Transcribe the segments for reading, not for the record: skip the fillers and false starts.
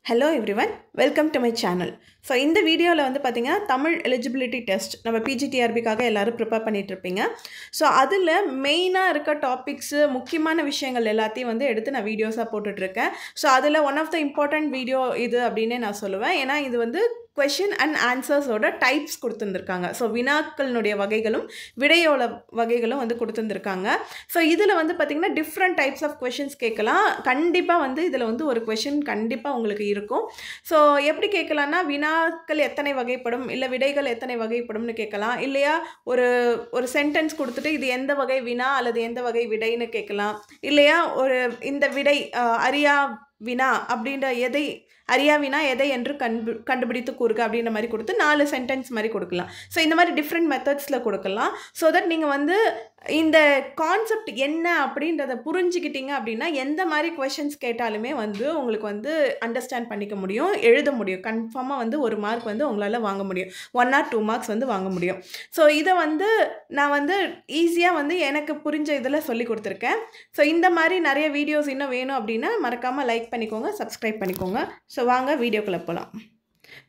Hello everyone, welcome to my channel. So இந்த வீடியோவில் வந்து பார்த்தீங்கன்னா தமிழ் எலிஜிபிலிட்டி டெஸ்ட் நம்ம பிஜிடிஆர்பிக்காக எல்லாரும் ப்ரிப்பேர் பண்ணிட்டு இருப்பீங்க. ஸோ அதில் மெயினாக இருக்க டாபிக்ஸு முக்கியமான விஷயங்கள் எல்லாத்தையும் வந்து எடுத்து நான் வீடியோஸாக போட்டுட்ருக்கேன். ஸோ அதில் one of the important video இது அப்படின்னே நான் சொல்லுவேன். ஏன்னா இது வந்து கொஷின் அண்ட் ஆன்சர்ஸோட டைப்ஸ் கொடுத்துருந்துருக்காங்க. ஸோ வினாக்களினுடைய வகைகளும் விடையோட வகைகளும் வந்து கொடுத்துருந்துருக்காங்க. ஸோ இதில் வந்து பார்த்திங்கன்னா டிஃப்ரெண்ட் டைப்ஸ் ஆஃப் கொஷின்ஸ் கேட்கலாம். கண்டிப்பாக வந்து இதில் வந்து ஒரு கொஷின் கண்டிப்பாக உங்களுக்கு இருக்கும். ஸோ எப்படி கேட்கலான்னா, வினாக்கள் எத்தனை வகைப்படும், இல்லை விடைகள் எத்தனை வகைப்படும்னு கேட்கலாம். இல்லையா ஒரு ஒரு சென்டென்ஸ் கொடுத்துட்டு இது எந்த வகை வினா அல்லது எந்த வகை விடைன்னு கேட்கலாம். இல்லையா ஒரு இந்த விடை அறியா வினா அப்படின்ற எதை அறியா வினா எதை என்று கண்டுபிடித்து கூறுக அப்படின்ற மாதிரி கொடுத்து 4 சென்டென்ஸ் மாதிரி கொடுக்கலாம். ஸோ இந்த மாதிரி டிஃப்ரெண்ட் மெத்தட்ஸில் கொடுக்கலாம். ஸோ தட் நீங்கள் வந்து இந்த கான்செப்ட் என்ன அப்படின்றத புரிஞ்சுக்கிட்டீங்க அப்படின்னா எந்த மாதிரி கொஷின்ஸ் கேட்டாலுமே வந்து உங்களுக்கு வந்து அண்டர்ஸ்டாண்ட் பண்ணிக்க முடியும், எழுத முடியும். கன்ஃபார்மாக வந்து ஒரு மார்க் வந்து உங்களால் வாங்க முடியும், 1 or 2 மார்க்ஸ் வந்து வாங்க முடியும். ஸோ இதை வந்து நான் வந்து ஈஸியாக வந்து எனக்கு புரிஞ்ச இதில் சொல்லி கொடுத்துருக்கேன். ஸோ இந்த மாதிரி நிறைய வீடியோஸ் இன்னும் வேணும் அப்படின்னா மறக்காமல் லைக் பண்ணிக்கோங்க, சப்ஸ்கிரைப் பண்ணிக்கோங்க. ஸோ வாங்க வீடியோக்குள்ளே போகலாம்.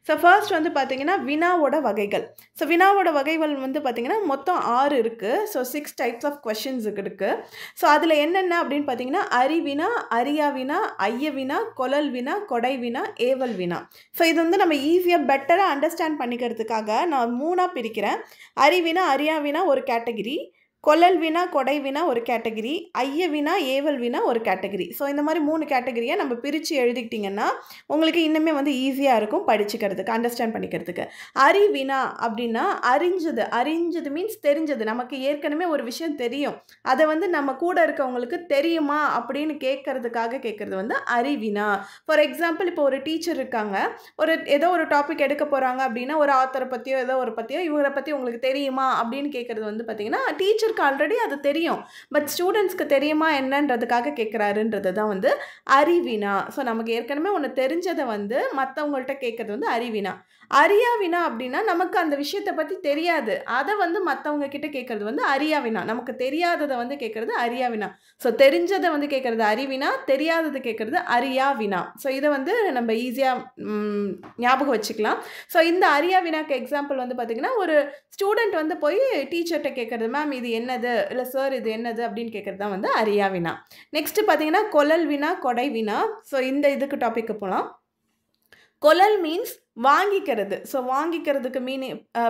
ஸோ ஃபர்ஸ்ட் வந்து பார்த்தீங்கன்னா வினாவோட வகைகள். ஸோ வினாவோட வகைகள் வந்து பார்த்தீங்கன்னா மொத்தம் 6 இருக்குது. ஸோ 6 டைப்ஸ் ஆஃப் கொஷின்ஸ் இருக்குது. ஸோ அதில் என்னென்ன அப்படின்னு பார்த்தீங்கன்னா அறிவினா, அறியா வினா, ஐய வினா, கொளல் வினா, கொடை வினா, ஏவல் வினா. ஸோ இது வந்து நம்ம ஈஸியாக பெட்டராக அண்டர்ஸ்டாண்ட் பண்ணிக்கிறதுக்காக நான் 3ஆக பிரிக்கிறேன். அறிவினா, அறியா வினா ஒரு கேட்டகிரி, கொளல் வினா, கொடை வினா ஒரு கேட்டகிரி, ஐய வினா, ஏவல் வினா ஒரு கேட்டகிரி. ஸோ இந்த மாதிரி 3 கேட்டகிரியை நம்ம பிரித்து எழுதிக்கிட்டிங்கன்னா உங்களுக்கு இன்னுமே வந்து ஈஸியாக இருக்கும் படிச்சுக்கிறதுக்கு, அண்டர்ஸ்டாண்ட் பண்ணிக்கிறதுக்கு. அறிவினா அப்படின்னா அறிஞ்சது மீன்ஸ் தெரிஞ்சது. நமக்கு ஏற்கனவே ஒரு விஷயம் தெரியும், அதை வந்து நம்ம கூட இருக்கவங்களுக்கு தெரியுமா அப்படின்னு கேட்கறதுக்காக கேட்குறது வந்து அறிவினா. ஃபார் எக்ஸாம்பிள், இப்போ ஒரு டீச்சர் இருக்காங்க, ஏதோ ஒரு டாபிக் எடுக்க போகிறாங்க அப்படின்னா ஒரு ஆத்தரை பற்றியோ ஏதோ ஒரு பற்றியோ இவரை பற்றி உங்களுக்கு தெரியுமா அப்படின்னு கேட்குறது வந்து பார்த்திங்கன்னா டீச்சர் ஆல்ரெடி அது தெரியும், பட் ஸ்டூடெண்ட்ஸ்க்கு தெரியுமா என்னன்றதுக்காக கேட்குறாருன்றது தான் வந்து அறிவினா. ஸோ நமக்கு ஏற்கனவே ஒன்று தெரிஞ்சதை வந்து மற்றவங்கள்ட்ட கேட்குறது வந்து அறிவினா. அறியா வினா அப்படின்னா நமக்கு அந்த விஷயத்தை பற்றி தெரியாது, அதை வந்து மற்றவங்க கிட்ட கேட்குறது வந்து அறியா வினா. நமக்கு தெரியாததை வந்து கேட்குறது அறியா வினா. ஸோ தெரிஞ்சதை வந்து கேட்குறது அறிவினா, தெரியாதது கேட்குறது அறியா வினா. ஸோ இதை வந்து நம்ம ஈஸியாக ஞாபகம் வச்சுக்கலாம். ஸோ இந்த அறியா வினாக்கு எக்ஸாம்பிள் வந்து பார்த்திங்கன்னா ஒரு ஸ்டூடெண்ட் வந்து போய் டீச்சர்கிட்ட கேட்குறது, மேம் இது என்னது, இல்லை சார் இது என்னது அப்படின்னு கேட்குறது தான் வந்து அறியா வினா. நெக்ஸ்ட்டு பார்த்தீங்கன்னா கொளல் வினா, கொடை வினா. ஸோ இந்த இதுக்கு டாபிக்கு போகலாம். கொளல் மீன்ஸ் வாங்கிக்கிறது. ஸோ வாங்கிக்கிறதுக்கு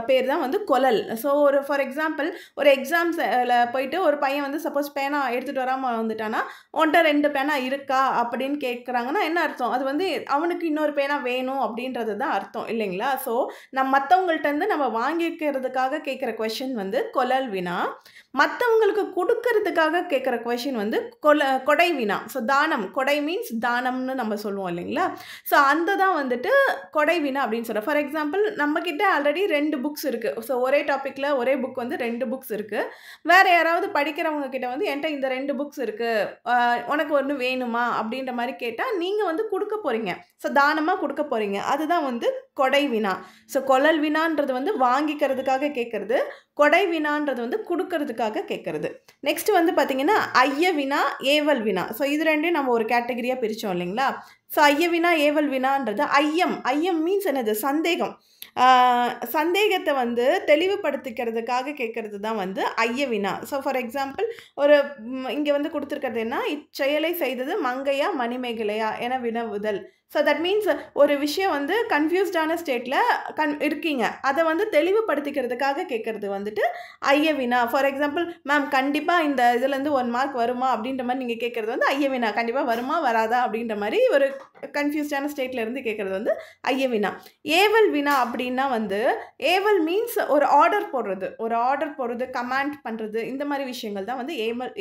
பேர் தான் வந்து கொளல். ஸோ ஒரு ஃபார் எக்ஸாம்பிள் ஒரு எக்ஸாம்ஸில் போயிட்டு ஒரு பையன் வந்து சப்போஸ் பேனா எடுத்துகிட்டு வராமல் வந்துட்டானா, உன்ட்ட 2 பேனா இருக்கா அப்படின்னு கேட்குறாங்கன்னா என்ன அர்த்தம், அது வந்து அவனுக்கு இன்னொரு பேனா வேணும் அப்படின்றது தான் அர்த்தம் இல்லைங்களா. ஸோ மற்றவங்கள்ட்டேருந்து நம்ம வாங்கிக்கிறதுக்காக கேட்குற கொஷின் வந்து கொளல் வினா. மற்றவங்களுக்கு கொடுக்கறதுக்காக கேட்குற கொஷின் வந்து கொடை வினா. ஸோ தானம், கொடை மீன்ஸ் தானம்னு நம்ம சொல்லுவோம் இல்லைங்களா. ஸோ அந்த தான் வந்துட்டு கொடை வினா அப்படின்னு சொல்கிறேன். ஃபார் எக்ஸாம்பிள் நம்மக்கிட்ட ஆல்ரெடி 2 புக்ஸ் இருக்குது. ஸோ ஒரே டாப்பிக்கில் ஒரே புக் வந்து 2 புக்ஸ் இருக்குது. வேறு யாராவது படிக்கிறவங்க கிட்ட வந்து என்கிட்ட இந்த 2 புக்ஸ் இருக்குது, உனக்கு ஒன்று வேணுமா அப்படின்ற மாதிரி கேட்டால் நீங்கள் வந்து கொடுக்க போகிறீங்க. ஸோ தானமாக கொடுக்க போகிறீங்க. அதுதான் வந்து கொடை வினா. ஸோ கொளல் வினான்றது வந்து வாங்கிக்கிறதுக்காக கேட்குறது, கொடை வினான்றது வந்து கொடுக்கறதுக்காக கேட்குறது. நெக்ஸ்ட் வந்து பார்த்திங்கன்னா ஐய வினா, ஏவல் வினா. ஸோ இது ரெண்டையும் நம்ம ஒரு கேட்டகரியாக பிரித்தோம் இல்லைங்களா. ஸோ ஐய வினா, ஏவல் வினான்றது ஐயம் மீன்ஸ் என்னது, சந்தேகம். சந்தேகத்தை வந்து தெளிவுபடுத்திக்கிறதுக்காக கேட்குறது தான் வந்து ஐய வினா. ஸோ ஃபார் எக்ஸாம்பிள் ஒரு இங்கே வந்து கொடுத்துருக்கிறது என்ன, இச்செயலை செய்தது மங்கையா மணிமேகலையா என வினவுதல். ஸோ தட் மீன்ஸ் ஒரு விஷயம் வந்து கன்ஃபியூஸ்டான ஸ்டேட்டில் இருக்கீங்க, அதை வந்து தெளிவுபடுத்திக்கிறதுக்காக கேட்குறது வந்துட்டு ஐய வினா. ஃபார் எக்ஸாம்பிள், மேம் கண்டிப்பாக இந்த இதுலேருந்து 1 மார்க் வருமா அப்படின்ற மாதிரி நீங்கள் கேட்குறது வந்து ஐய வினா. கண்டிப்பாக வருமா வராதா அப்படின்ற மாதிரி ஒரு கன்ஃபியூஸ்டான ஸ்டேட்டில் இருந்து கேட்குறது வந்து ஐய வினா. ஏவல் வினா அப்படின்னா வந்து ஏவல் மீன்ஸ் ஒரு ஆர்டர் போடுறது, கமாண்ட் பண்ணுறது, இந்த மாதிரி விஷயங்கள் தான் வந்து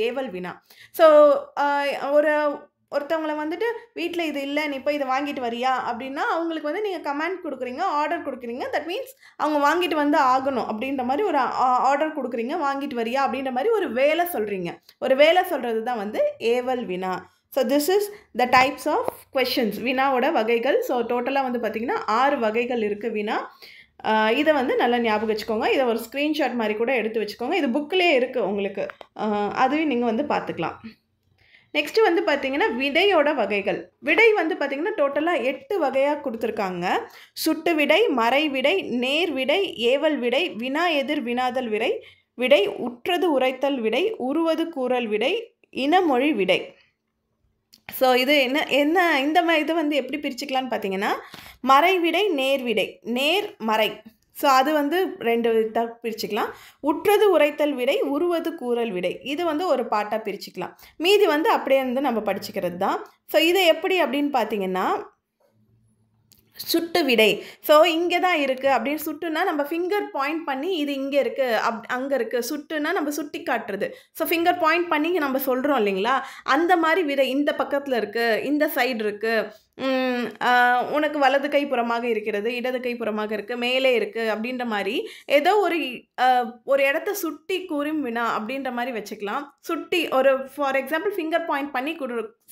ஏவல் வினா. ஸோ ஒருத்தவங்களை வந்துட்டு வீட்டில் இது இல்லை, நீ போய் இதை வாங்கிட்டு வரியா அப்படின்னா அவங்களுக்கு வந்து நீங்கள் கமாண்ட் கொடுக்குறீங்க, ஆர்டர் கொடுக்குறீங்க. தட் மீன்ஸ் அவங்க வாங்கிட்டு வந்து ஆகணும் அப்படின்ற மாதிரி ஒரு ஆர்டர் கொடுக்குறீங்க, வாங்கிட்டு வரியா அப்படின்ற மாதிரி ஒரு வேலை சொல்கிறீங்க. ஒரு வேலை சொல்கிறது தான் வந்து ஏவல் வினா. So this is the types of questions, வினாவோட வகைகள். ஸோ டோட்டலாக வந்து பார்த்திங்கன்னா 6 வகைகள் இருக்குது வினா. இதை வந்து நல்லா ஞாபகம் வச்சுக்கோங்க. இதை ஒரு ஸ்க்ரீன்ஷாட் மாதிரி கூட எடுத்து வச்சுக்கோங்க. இது புக்கிலே இருக்குது உங்களுக்கு, அதையும் நீங்கள் வந்து பார்த்துக்கலாம். நெக்ஸ்ட்டு வந்து பார்த்தீங்கன்னா விடையோட வகைகள். விடை வந்து பார்த்தீங்கன்னா டோட்டலாக 8 வகையாக கொடுத்துருக்காங்க. சுட்டு விடை, மறை விடை, நேர் விடை, ஏவல் விடை, வினா எதிர் வினாதல் விடை விடை, உற்றது உரைத்தல் விடை, உருவது கூறல் விடை, இனமொழி விடை. ஸோ இது என்ன என்ன இந்த இது வந்து எப்படி பிரிச்சுக்கலான்னு பார்த்தீங்கன்னா, மறை விடை, நேர் விடை, நேர் மறை. ஸோ அது வந்து 2 இதாக பிரிச்சுக்கலாம். உற்றது உரைத்தல் விடை, உருவது கூறல் விடை. இது வந்து ஒரு பாட்டாக பிரிச்சுக்கலாம். மீதி வந்து அப்படியே வந்து நம்ம படிச்சுக்கிறது தான். ஸோ இது எப்படி அப்படின்னு பார்த்தீங்கன்னா, சுட்டு விடை. ஸோ இங்கே தான் இருக்குது அப்படின்னு சுட்டுனா நம்ம ஃபிங்கர் பாயிண்ட் பண்ணி இது இங்கே இருக்குது அங்கே இருக்குது. சுட்டுனா நம்ம சுட்டி காட்டுறது. ஸோ ஃபிங்கர் பாயிண்ட் பண்ணி நம்ம சொல்கிறோம் இல்லைங்களா, அந்த மாதிரி விடை இந்த பக்கத்தில் இருக்குது, இந்த சைடு இருக்குது, உனக்கு வலது கை புறமாக இருக்கிறது, இடது கை புறமாக இருக்குது, மேலே இருக்குது அப்படின்ற மாதிரி ஏதோ ஒரு இடத்த சுட்டி கூறும் வினா அப்படின்ற மாதிரி வச்சுக்கலாம். சுட்டி ஒரு ஃபார் எக்ஸாம்பிள் ஃபிங்கர் பாயிண்ட் பண்ணி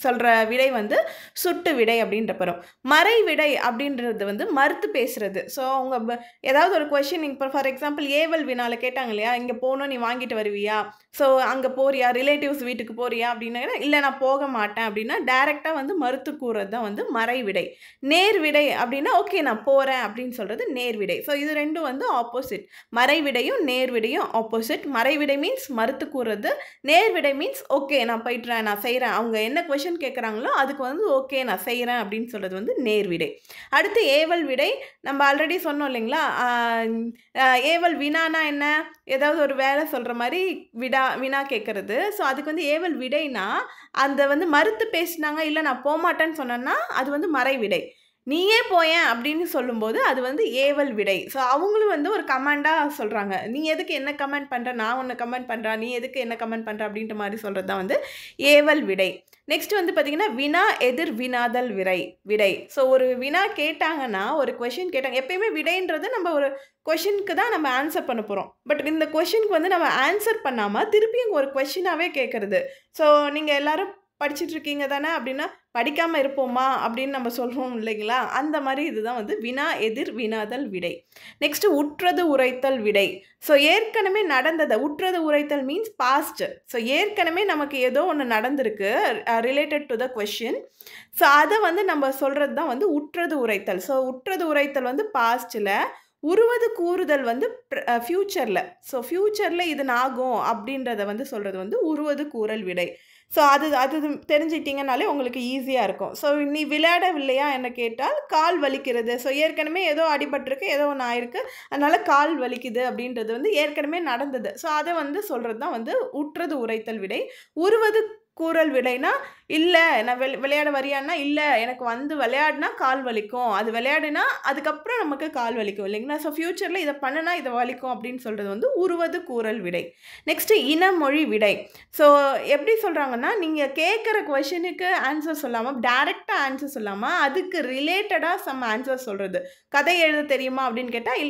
சொல்கிற விடை வந்து சுட்டு விடை அப்படின்றப்பறம். மறை விடை அப்படின்றது வந்து மறுத்து பேசுகிறது. ஸோ அவங்க ஏதாவது ஒரு கொஷின் இப்போ ஃபார் எக்ஸாம்பிள் ஏவல் வினாவில் கேட்டாங்க இல்லையா, இங்கே போகணும் நீ வாங்கிட்டு வருவியா, ஸோ அங்கே போறியா, ரிலேட்டிவ்ஸ் வீட்டுக்கு போறியா அப்படின்னா, இல்லை நான் போக மாட்டேன் அப்படின்னா டேரெக்டாக வந்து மறுத்து கூறுறது தான் வந்து மறை விடை. நேர் விடை அப்படின்னா ஓகே நான் போகிறேன் அப்படின்னு சொல்கிறது நேர் விடை. ஸோ இது ரெண்டும் வந்து ஆப்போசிட். மறை விடையும் நேர் விடையும் ஆப்போசிட். மறை விடை மீன்ஸ் மறுத்து கூறுறது, நேர் விடை மீன்ஸ் ஓகே நான் போய்ட்டுறேன், நான் செய்கிறேன், அவங்க என்ன கொஷின் கேட்குறாங்களோ அதுக்கு வந்து ஓகே நான் செய்கிறேன் அப்படின்னு சொல்கிறது வந்து நேர் விடை. அடுத்து ஏவல் விடை. நம்ம ஆல்ரெடி சொன்னோம் இல்லைங்களா, ஏவல் வினானா என்ன, ஏதாவது ஒரு வேலை சொல்கிற மாதிரி வினா கேட்குறது. ஸோ அதுக்கு வந்து ஏவல் விடைனா அந்த வந்து மறுத்து பேசினாங்க, இல்லை நான் போகமாட்டேன்னு சொன்னேன்னா அது வந்து மறை விடை. நீயே போயேன் அப்படின்னு சொல்லும்போது அது வந்து ஏவல் விடை. ஸோ அவங்களும் வந்து ஒரு கமெண்டாக சொல்கிறாங்க, நீ எதுக்கு என்ன கமெண்ட் பண்ணுற, நான் உன்னை கமெண்ட் பண்ணுறேன், நீ எதுக்கு என்ன கமெண்ட் பண்ணுற அப்படின்ற மாதிரி சொல்கிறது தான் வந்து ஏவல் விடை. நெக்ஸ்ட் வந்து பார்த்திங்கன்னா வினா எதிர் வினாதல் விடை. ஸோ ஒரு வினா கேட்டாங்கன்னா, ஒரு கொஷின் கேட்டாங்க, எப்பயுமே விடைன்றது நம்ம ஒரு கொஷினுக்கு தான் நம்ம ஆன்சர் பண்ண போகிறோம். பட் இந்த கொஷினுக்கு வந்து நம்ம ஆன்சர் பண்ணாமல் திருப்பியும் ஒரு கொஷினாகவே கேட்குறது. ஸோ நீங்கள் எல்லோரும் படிச்சுட்ருக்கீங்க தானே அப்படின்னா, படிக்காமல் இருப்போமா அப்படின்னு நம்ம சொல்லுவோம் இல்லைங்களா, அந்த மாதிரி இதுதான் வந்து வினா எதிர் வினாதல் விடை. நெக்ஸ்ட்டு உற்றது உரைத்தல் விடை. ஸோ ஏற்கனவே நடந்ததை, உற்றது உரைத்தல் மீன்ஸ் பாஸ்ட். ஸோ ஏற்கனவே நமக்கு ஏதோ ஒன்று நடந்திருக்கு related to the question. So அதை வந்து நம்ம சொல்கிறது தான் வந்து உற்றது உரைத்தல். ஸோ உற்றது உரைத்தல் வந்து பாஸ்ட்டில், உருவது கூறுதல் வந்து ஃப்யூச்சரில். ஸோ ஃப்யூச்சரில் இது ஆகும் அப்படின்றத வந்து சொல்கிறது வந்து உருவது கூறல் விடை. ஸோ அது தெரிஞ்சிட்டிங்கனாலே உங்களுக்கு ஈஸியாக இருக்கும். ஸோ நீ விளையாடவில்லையா என்ன கேட்டால் கால் வலிக்கிறது. ஸோ ஏற்கனவே ஏதோ அடிபட்டிருக்கு, ஏதோ ஒன்று ஆயிருக்கு, அதனால் கால் வலிக்குது அப்படின்றது வந்து ஏற்கனவே நடந்தது. ஸோ அதை வந்து சொல்கிறது தான் வந்து உற்றது உரைத்தல் விடை. உருவது கூறல் விடைனா, இல்லை நான் விளையாட வரியான்னா, இல்லை எனக்கு வந்து விளையாடினா கால் வலிக்கும், அது விளையாடுனா அதுக்கப்புறம் நமக்கு கால் வலிக்கும் இல்லைங்களா. ஸோ ஃப்யூச்சரில் இதை பண்ணுனா இதை வலிக்கும் அப்படின்னு சொல்கிறது வந்து உருவது கூறல் விடை. நெக்ஸ்ட்டு இனமொழி விடை. ஸோ எப்படி சொல்கிறாங்கன்னா, நீங்கள் கேட்குற கொஷனுக்கு ஆன்சர் சொல்லாமல், டைரெக்டாக ஆன்சர் சொல்லாமல் அதுக்கு ரிலேட்டடாக சம் ஆன்சர் சொல்கிறது. கதை எழுத தெரியுமா அப்படின்னு கேட்டால்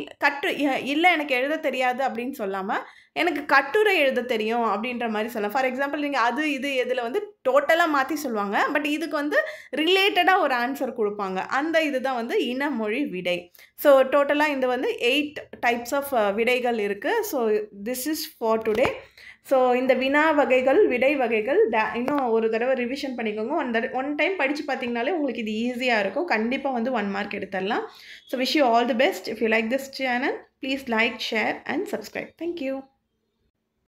இல்லை எனக்கு எழுத தெரியாது அப்படின்னு சொல்லாமல், எனக்கு கட்டுரை எழுத தெரியும் அப்படின்ற மாதிரி சொல்லலாம். ஃபார் எக்ஸாம்பிள் நீங்கள் அது இது இதில் வந்து டோட்டலாக மாற்றி சொல்லுவாங்க, பட் இதுக்கு வந்து ரிலேட்டடாக ஒரு ஆன்சர் கொடுப்பாங்க. அந்த இதுதான் வந்து இனமொழி விடை. ஸோ டோட்டலாக இந்த வந்து 8 டைப்ஸ் ஆஃப் விடைகள் இருக்குது. So this is for today. So இந்த வினா வகைகள், விடை வகைகள் இன்னும் ஒரு தடவை ரிவிஷன் பண்ணிக்கோங்க. ஒன் டைம் படித்து பார்த்தீங்கனாலே உங்களுக்கு இது ஈஸியாக இருக்கும். கண்டிப்பாக வந்து 1 மார்க் எடுத்துடலாம். So wish you all the best. If you like this channel, please like, share and subscribe. Thank you.